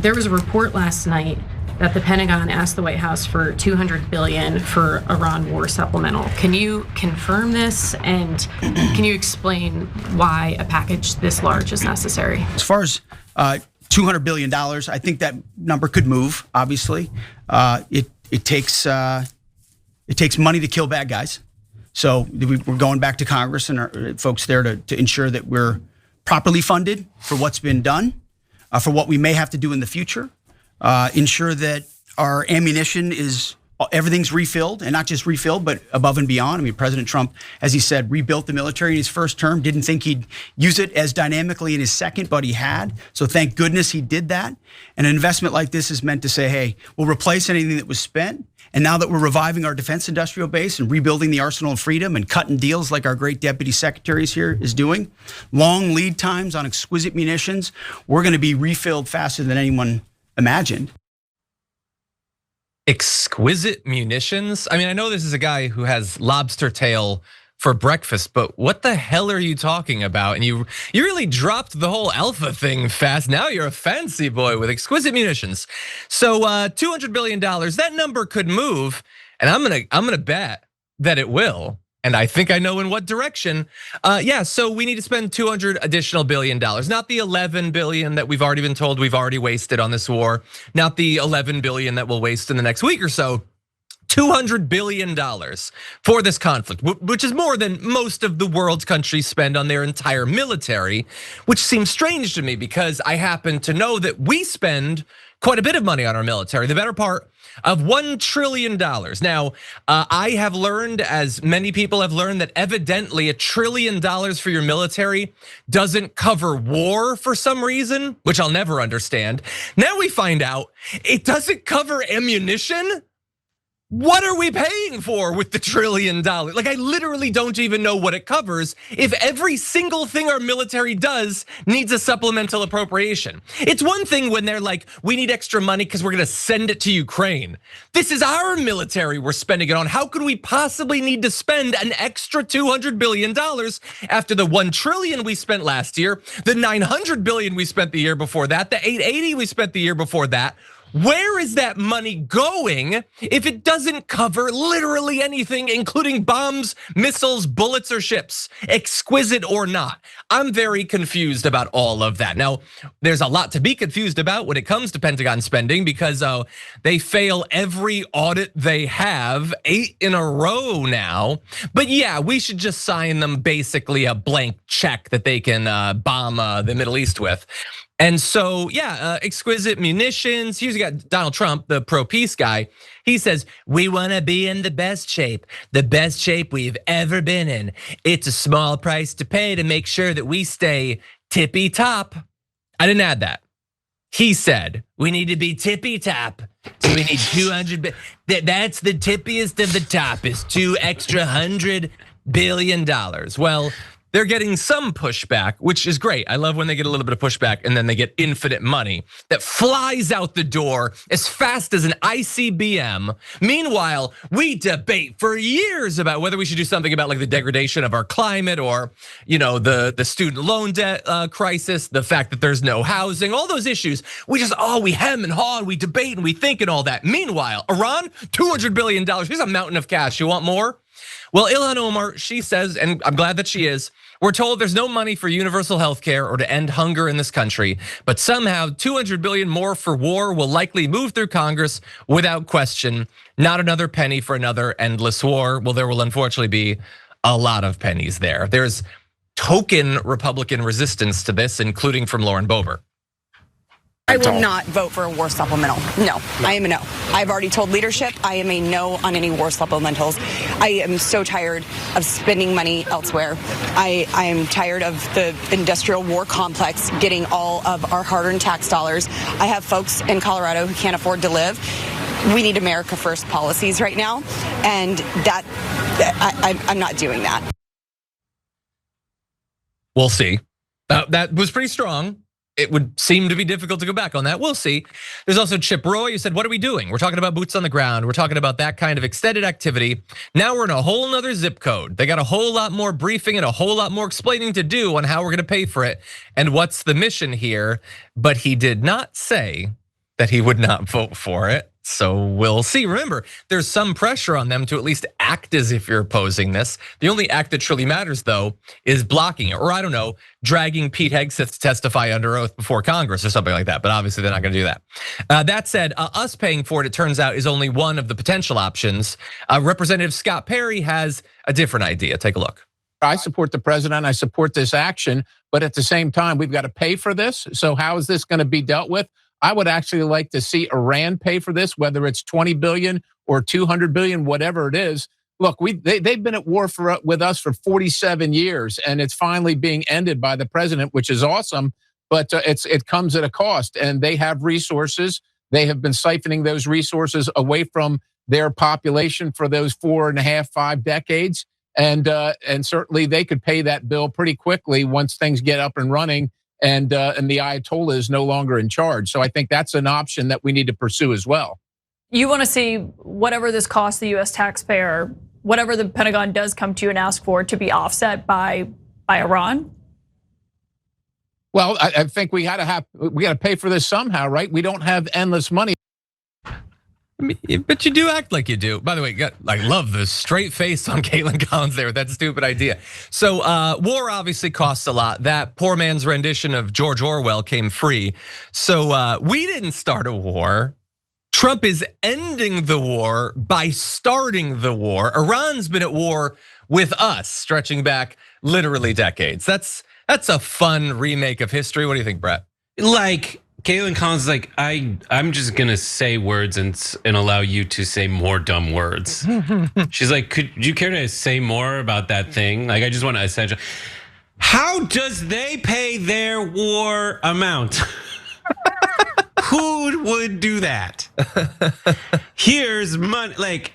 There was a report last night that the Pentagon asked the White House for $200 billion for Iran war supplemental. Can you confirm this, and can you explain why a package this large is necessary? As far as $200 billion, I think that number could move. Obviously, it takes money to kill bad guys. So we're going back to Congress and our folks there to ensure that we're properly funded for what's been done, for what we may have to do in the future. Ensure that our ammunition everything's refilled, and not just refilled, but above and beyond. I mean, President Trump, as he said, rebuilt the military in his first term, didn't think he'd use it as dynamically in his second, but he had. So thank goodness he did that. And an investment like this is meant to say, hey, we'll replace anything that was spent. And now that we're reviving our defense industrial base and rebuilding the arsenal of freedom and cutting deals like our great deputy secretaries here is doing, long lead times on exquisite munitions, we're going to be refilled faster than anyone imagined. Exquisite munitions? I mean, I know this is a guy who has lobster tail for breakfast, but what the hell are you talking about? And you really dropped the whole alpha thing fast. Now you're a fancy boy with exquisite munitions. So $200 billion, that number could move, and I'm gonna bet that it will. And I think I know in what direction. Yeah, so we need to spend $200 additional billion, not the 11 billion that we've already been told we've already wasted on this war, not the 11 billion that we'll waste in the next week or so. $200 billion for this conflict, which is more than most of the world's countries spend on their entire military, which seems strange to me because I happen to know that we spend quite a bit of money on our military, the better part of $1 trillion. Now, I have learned, as many people have learned, that evidently $1 trillion for your military doesn't cover war for some reason, which I'll never understand. Now we find out it doesn't cover ammunition. What are we paying for with the $1 trillion? Like, I literally don't even know what it covers if every single thing our military does needs a supplemental appropriation. It's one thing when they're like, we need extra money because we're gonna send it to Ukraine. This is our military we're spending it on. How could we possibly need to spend an extra $200 billion after the $1 trillion we spent last year, the $900 billion we spent the year before that, the $880 we spent the year before that? Where is that money going if it doesn't cover literally anything, including bombs, missiles, bullets, or ships, exquisite or not? I'm very confused about all of that. Now, there's a lot to be confused about when it comes to Pentagon spending because they fail every audit they have, 8 in a row now. But yeah, we should just sign them basically a blank check that they can bomb the Middle East with. And so, yeah, exquisite munitions. Here's you got Donald Trump, the pro-peace guy. He says, we wanna be in the best shape we've ever been in. It's a small price to pay to make sure that we stay tippy top. I didn't add that. He said, we need to be tippy top. So we need 200, that's the tippiest of the top is $200 billion. Well, they're getting some pushback, which is great. I love when they get a little bit of pushback and then they get infinite money that flies out the door as fast as an ICBM. Meanwhile, we debate for years about whether we should do something about like the degradation of our climate or the student loan debt crisis, the fact that there's no housing, all those issues. We just, we hem and haw and we debate and we think and all that. Meanwhile, Iran, $200 billion, here's a mountain of cash. You want more? Well, Ilhan Omar, she says, and I'm glad that she is, we're told there's no money for universal health care or to end hunger in this country, but somehow 200 billion more for war will likely move through Congress without question. Not another penny for another endless war. Well, there will unfortunately be a lot of pennies there. There's token Republican resistance to this, including from Lauren Boebert. I will not vote for a war supplemental. No, I am a no. I've already told leadership I am a no on any war supplementals. I am so tired of spending money elsewhere. I am tired of the industrial war complex getting all of our hard-earned tax dollars. I have folks in Colorado who can't afford to live. We need America First policies right now, and that I'm not doing that. We'll see. That was pretty strong. It would seem to be difficult to go back on that. We'll see. There's also Chip Roy who said, what are we doing? We're talking about boots on the ground. We're talking about that kind of extended activity. Now we're in a whole nother zip code. They got a whole lot more briefing and a whole lot more explaining to do on how we're gonna pay for it and what's the mission here. But he did not say that he would not vote for it. So we'll see. Remember, there's some pressure on them to at least act as if you're opposing this. The only act that truly matters, though, is blocking it. Or I don't know, dragging Pete Hegseth to testify under oath before Congress or something like that. But obviously they're not gonna do that. That said, us paying for it turns out, is only one of the potential options. Representative Scott Perry has a different idea. Take a look. I support the president. I support this action. But at the same time, we've got to pay for this. So how is this going to be dealt with? I would actually like to see Iran pay for this, whether it's 20 billion or 200 billion, whatever it is. Look, they've been at war with us for 47 years, and it's finally being ended by the president, which is awesome. But it comes at a cost, and they have resources. They have been siphoning those resources away from their population for those 4.5, 5 decades. And certainly they could pay that bill pretty quickly once things get up and running. And the Ayatollah is no longer in charge. So I think that's an option that we need to pursue as well. You want to see whatever this costs the U.S. taxpayer, whatever the Pentagon does come to you and ask for, to be offset by Iran? Well, I think we got to pay for this somehow, right? We don't have endless money. But you do act like you do. By the way, I love the straight face on Caitlin Collins there with that stupid idea. So war obviously costs a lot. That poor man's rendition of George Orwell came free. So we didn't start a war. Trump is ending the war by starting the war. Iran's been at war with us, stretching back literally decades. That's a fun remake of history. What do you think, Brett? Like, Caitlin Collins is like, I'm just gonna say words and allow you to say more dumb words. She's like, could you care to say more about that thing? Like, I just want to essentially, how does they pay their war amount? Who would do that? Here's money, like,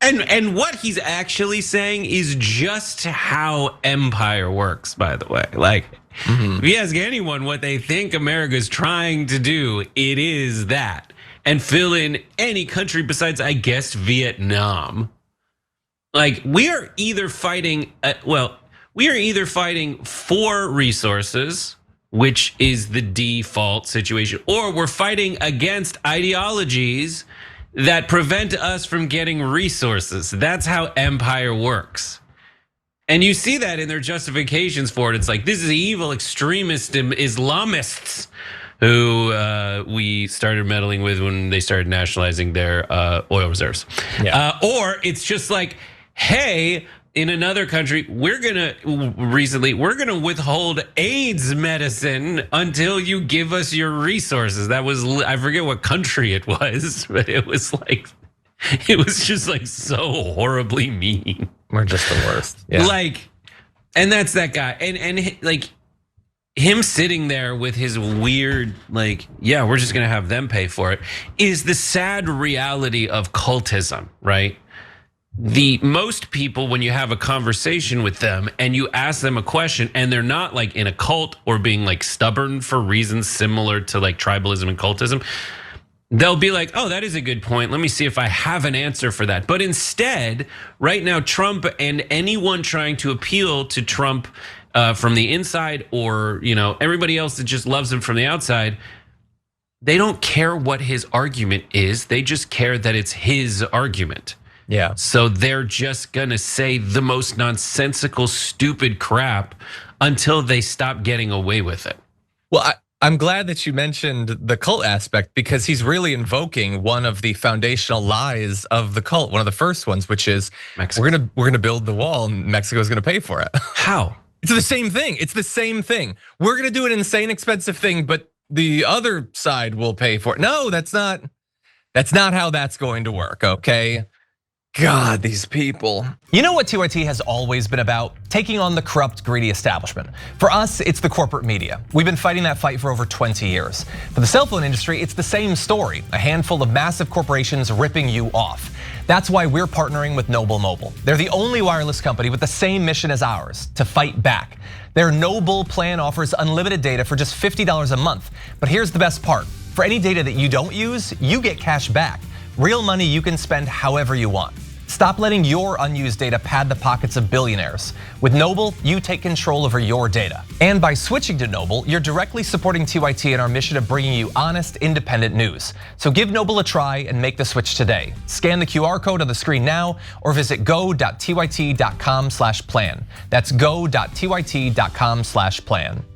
and what he's actually saying is just how empire works, by the way. Like, if you ask anyone what they think America's trying to do, it is that. And fill in any country besides, I guess, Vietnam. Like, we are either fighting, for resources, which is the default situation, or we're fighting against ideologies that prevent us from getting resources. That's how empire works. And you see that in their justifications for it. It's like, this is evil extremist Islamists who we started meddling with when they started nationalizing their oil reserves. Yeah. Or it's just like, hey, in another country, we're gonna withhold AIDS medicine until you give us your resources. That was, I forget what country it was, but it was just like so horribly mean. We're just the worst. Yeah. Like, and that's that guy. And like him sitting there with his weird, like, yeah, we're just gonna have them pay for it, is the sad reality of cultism, right? The most people, when you have a conversation with them and you ask them a question and they're not like in a cult or being like stubborn for reasons similar to like tribalism and cultism, they'll be like, oh, that is a good point. Let me see if I have an answer for that. But instead, right now, Trump and anyone trying to appeal to Trump from the inside, or everybody else that just loves him from the outside, they don't care what his argument is. They just care that it's his argument. Yeah. So they're just gonna say the most nonsensical, stupid crap until they stop getting away with it. Well, I'm glad that you mentioned the cult aspect, because he's really invoking one of the foundational lies of the cult, one of the first ones, which is Mexico. We're gonna build the wall and Mexico's gonna pay for it. How? It's the same thing. It's the same thing. We're gonna do an insane expensive thing, but the other side will pay for it. No, that's not how that's going to work, okay? God, these people. You know what TYT has always been about? Taking on the corrupt, greedy establishment. For us, it's the corporate media. We've been fighting that fight for over 20 years. For the cell phone industry, it's the same story. A handful of massive corporations ripping you off. That's why we're partnering with Noble Mobile. They're the only wireless company with the same mission as ours, to fight back. Their Noble plan offers unlimited data for just $50 a month. But here's the best part. For any data that you don't use, you get cash back. Real money you can spend however you want. Stop letting your unused data pad the pockets of billionaires. With Noble, you take control over your data. And by switching to Noble, you're directly supporting TYT in our mission of bringing you honest, independent news. So give Noble a try and make the switch today. Scan the QR code on the screen now or visit go.tyt.com/plan. That's go.tyt.com/plan.